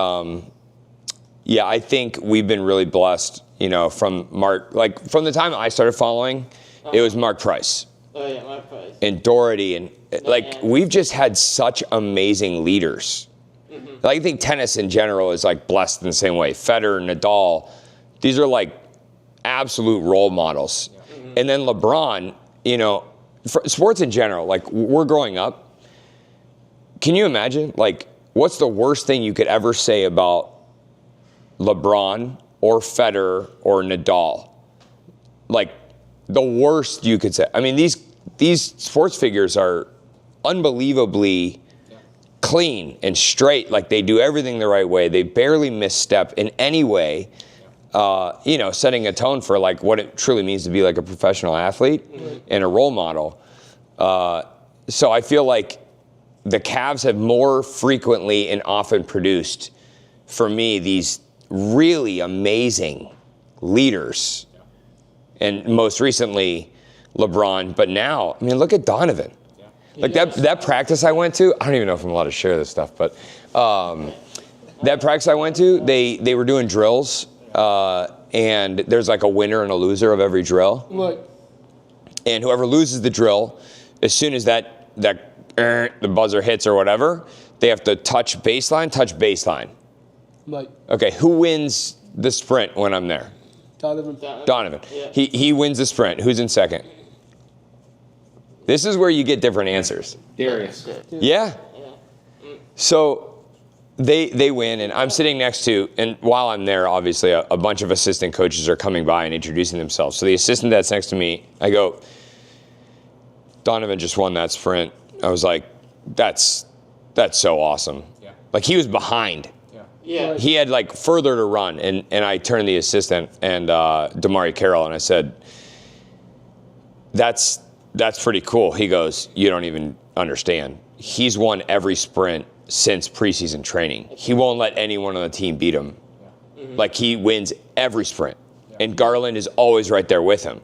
yeah, I think we've been really blessed, from from the time I started following, it was Mark Price. Oh, yeah, my price. And Doherty, and we've just had such amazing leaders. I think tennis in general is blessed in the same way. Federer, Nadal, these are absolute role models. And then LeBron, for sports in general, we're growing up. Can you imagine, what's the worst thing you could ever say about LeBron or Federer or Nadal? The worst you could say. I mean, these sports figures are unbelievably clean and straight. They do everything the right way. They barely misstep in any way. Setting a tone for what it truly means to be a professional athlete and a role model. So I feel like the Cavs have more frequently and often produced, for me, these really amazing leaders. And most recently, LeBron. But now, I mean, look at Donovan. That practice I went to, I don't even know if I'm allowed to share this stuff, but that practice I went to, they were doing drills, and there's a winner and a loser of every drill. Right. And whoever loses the drill, as soon as the buzzer hits or whatever, they have to touch baseline. Right. Okay, who wins the sprint when I'm there? Donovan. Yeah. He wins the sprint. Who's in second? This is where you get different answers. Darius. Yeah. So they win, and I'm sitting next to, and while I'm there, obviously, a bunch of assistant coaches are coming by and introducing themselves. So the assistant that's next to me, I go, Donovan just won that sprint. I was like, that's so awesome. Yeah. He was behind. Yeah. He had further to run, and I turned to the assistant and Damari Carroll, and I said, that's pretty cool. He goes, you don't even understand. He's won every sprint since preseason training. He won't let anyone on the team beat him. Yeah. He wins every sprint, and Garland is always right there with him.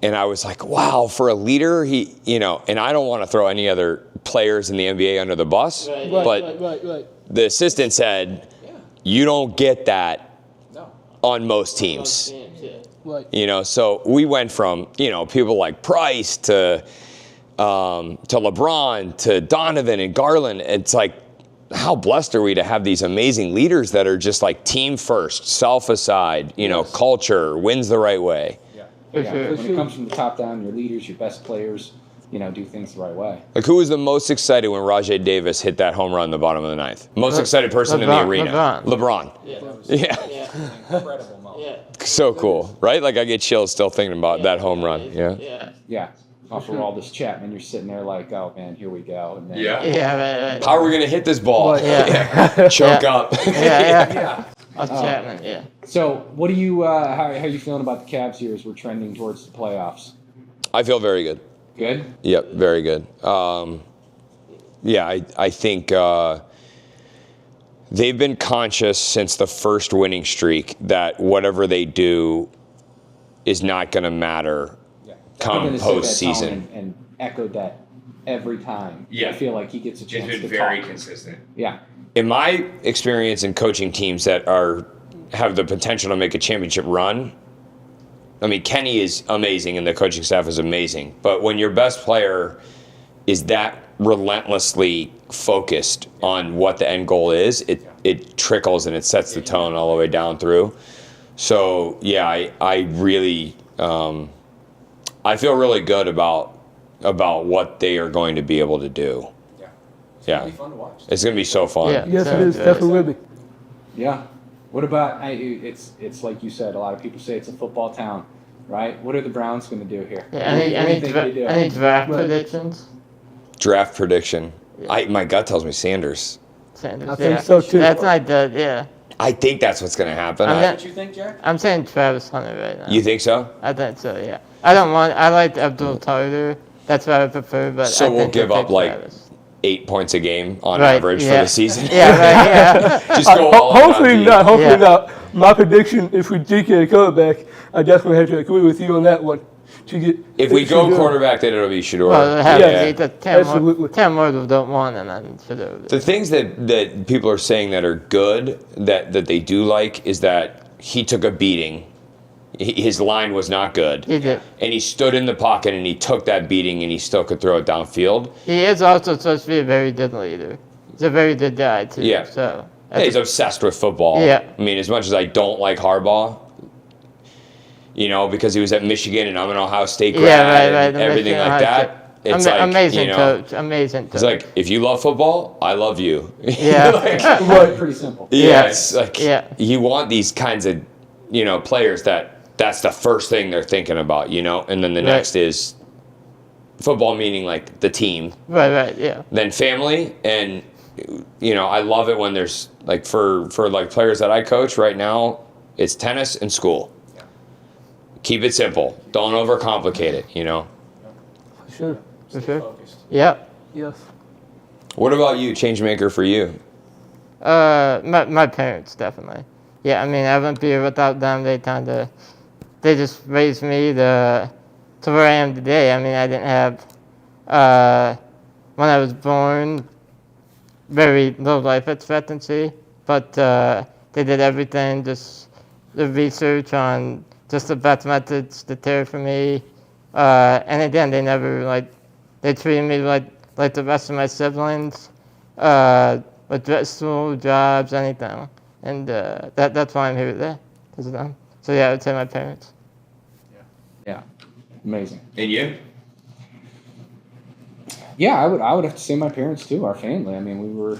And I was like, wow, for a leader, and I don't want to throw any other players in the NBA under the bus, Right. the assistant said, you don't get that on most teams. Right. So we went from, people like Price to LeBron to Donovan and Garland. It's how blessed are we to have these amazing leaders that are just team first, self aside, culture, wins the right way. Yeah. When it comes from the top down, your leaders, your best players, do things the right way. Who was the most excited when Rajay Davis hit that home run in the bottom of the ninth? Most excited person in the arena. LeBron. Yeah. Incredible moment. Yeah. So cool, right? I get chills still thinking about that home run. Yeah. Yeah. Off of all this chat, man, you're sitting there oh man, here we go. And then, Yeah, right. How are we gonna hit this ball? Yeah. Choke up. Yeah. Chapman, yeah. So, what do you? How are you feeling about the Cavs here as we're trending towards the playoffs? I feel very good. Good. Yep, very good. I think they've been conscious since the first winning streak that whatever they do is not going to matter come postseason. And echoed that every time. Yeah. I feel like he gets a chance It's been to very talk. consistent. Yeah. In my experience in coaching teams that have the potential to make a championship run, I mean, Kenny is amazing and the coaching staff is amazing. But when your best player is that relentlessly focused on what the end goal is, it trickles and it sets the tone all the way down through. So yeah, I really I feel really good about what they are going to be able to do. Yeah. Yeah, It'll be fun to watch. it's going to be so fun. Yeah. Yes, it So, is. Definitely will be. Yeah. What about it's like you said. A lot of people say it's a football town, right? What are the Browns going to do here? Yeah, What do you think they do? any draft Right. predictions? Draft prediction. My gut tells me Sanders. Sanders, I think so, too. That's not good, yeah. I think that's what's going to happen. I'm What you think, Jack? I'm saying Travis Hunter right now. You think so? I think so, yeah. I like Abdul Tartar. That's what I prefer, but So I we'll think give they'll up, take like, Travis. 8 points a game on Right, average for yeah. the season. Yeah, right, yeah. Just go all out Hopefully on not. Hopefully Yeah. not. My prediction, if we do get a quarterback, I definitely have to agree with you on that one. To get, If we to go go- quarterback, then it'll be Shador. Well, have Yeah. Absolutely. 10 more don't want, and then should have. The things that people are saying that are good, that they do like, is that he took a beating. His line was not good. He did. And he stood in the pocket and he took that beating and he still could throw it downfield. He is also supposed to be a very good leader. He's a very good guy, too. Yeah. So. Hey, he's obsessed with football. Yeah. I mean, as much as I don't like Harbaugh, because he was at Michigan and I'm an Ohio State grad Yeah, right. and everything like that. It's amazing like, coach. Amazing coach. It's like, if you love football, I love you. Yeah. Right. Pretty simple. Yeah. It's like, Yeah. you want these kinds of, players that's the first thing they're thinking about, and then the Right. next is football, meaning like the team, right, yeah. then family, and I love it when there's like for like players that I coach right now, it's tennis and school. Keep it simple. Don't overcomplicate it, Sure. For sure. Focused. Yeah. Yes. What about you, Changemaker, for you? My parents, definitely. Yeah, I mean, I wouldn't be here without them. They just raised me to where I am today. I mean, I didn't have, when I was born, very low life expectancy, but they did everything, just the research on just the best methods to care for me. And again, they never, they treated me like the rest of my siblings, with school, jobs, anything. And that's why I'm here today, because of them. So yeah, I would say my parents. Yeah. Amazing. And you? Yeah, I would have to say my parents too, our family. I mean, we were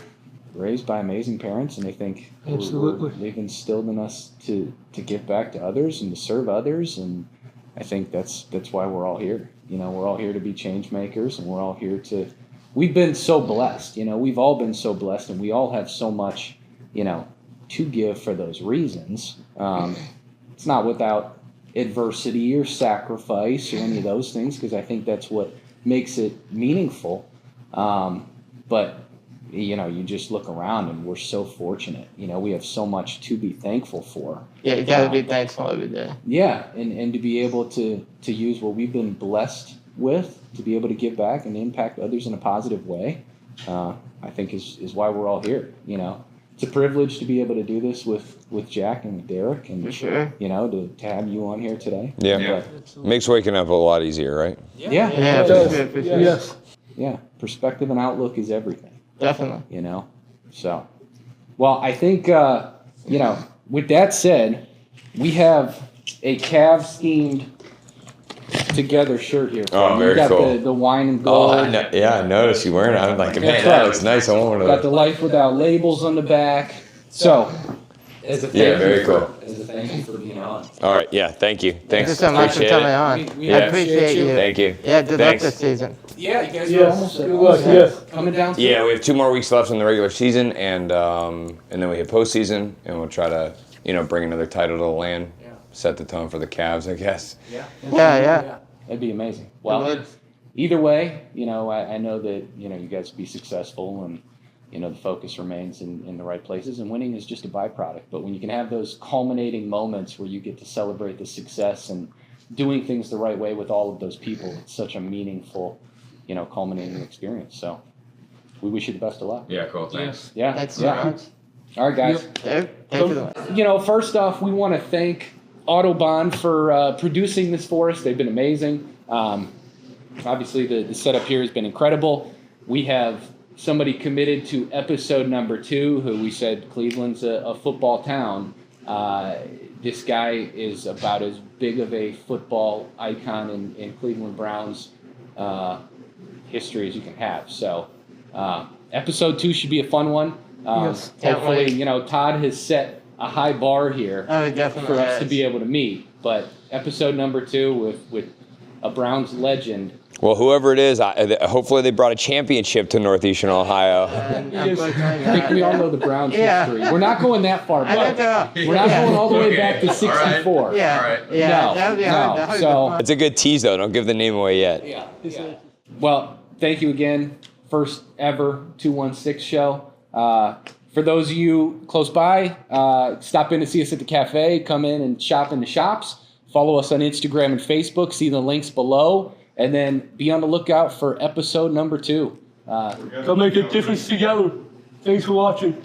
raised by amazing parents, and I think Absolutely. they've instilled in us to give back to others and to serve others, and I think that's why we're all here. We're all here to be change makers, and we're all here to. We've been so blessed. We've all been so blessed, and we all have so much, to give for those reasons. It's not without adversity or sacrifice or any of those things, because I think that's what makes it meaningful. But you just look around and we're so fortunate. We have so much to be thankful for. Yeah, you gotta be thankful every day. Yeah, and to be able to use what we've been blessed with to be able to give back and impact others in a positive way, I think is why we're all here. It's a privilege to be able to do this with Jack and with Derek, and For sure. to have you on here today. Yeah. But, Makes waking up a lot easier, right? yeah, Yeah, It for does. sure, for sure. Yes. yeah. Perspective and outlook is everything. Definitely. So, well, I think, with that said, we have a Cavs themed together shirt here. Oh, You very got cool. the wine and Oh, gold. I noticed you wearing it. I'm like, man, That's that right. looks nice. I want one Got of the those. life without labels on the back. So, as a thank Yeah, you very cool. As a thank you for being on. All right, yeah, thank you. Thank Thanks. you so much for Appreciate coming it. on. We I Yeah. appreciate you. Thank you. Yeah, good luck Thanks. this season. Yeah, you guys are Yes. almost Good luck. Yes. Coming down. Yeah, we have 2 more weeks left in the regular season, and then we hit postseason, and we'll try to, bring another title to the land, Yeah. set the tone for the Cavs, I guess. Yeah. Yeah. That'd be amazing. Well, either way, I know that, you guys will be successful, and, the focus remains in the right places, and winning is just a byproduct. But when you can have those culminating moments where you get to celebrate the success and doing things the right way with all of those people, it's such a meaningful, culminating experience. So we wish you the best of luck. Yeah, cool, thanks. Yeah. Thanks so yeah. much. All right, guys. Take it away. First off, we want to thank Autobahn for producing this for us. They've been amazing. Obviously, the setup here has been incredible. We have somebody committed to episode number 2 who we said Cleveland's a football town. This guy is about as big of a football icon in Cleveland Browns history as you can have. So episode 2 should be a fun one. Yes. Hopefully, Todd has set a high bar here Oh, definitely. for us to be able to meet. But episode number 2 with a Browns legend. Well, whoever it is, hopefully they brought a championship to Northeastern Ohio. I think we all know the Browns history. We're not going that far back. don't know. We're not going all the way back to 64. Yeah. All right. Yeah. No, That would be hard to so It's a good tease, though. Don't give the name away yet. yeah. Well, thank you again. First ever 216 show. For those of you close by, stop in to see us at the cafe. Come in and shop in the shops. Follow us on Instagram and Facebook. See the links below. And then be on the lookout for episode number 2. Go make a difference together. Thanks for watching.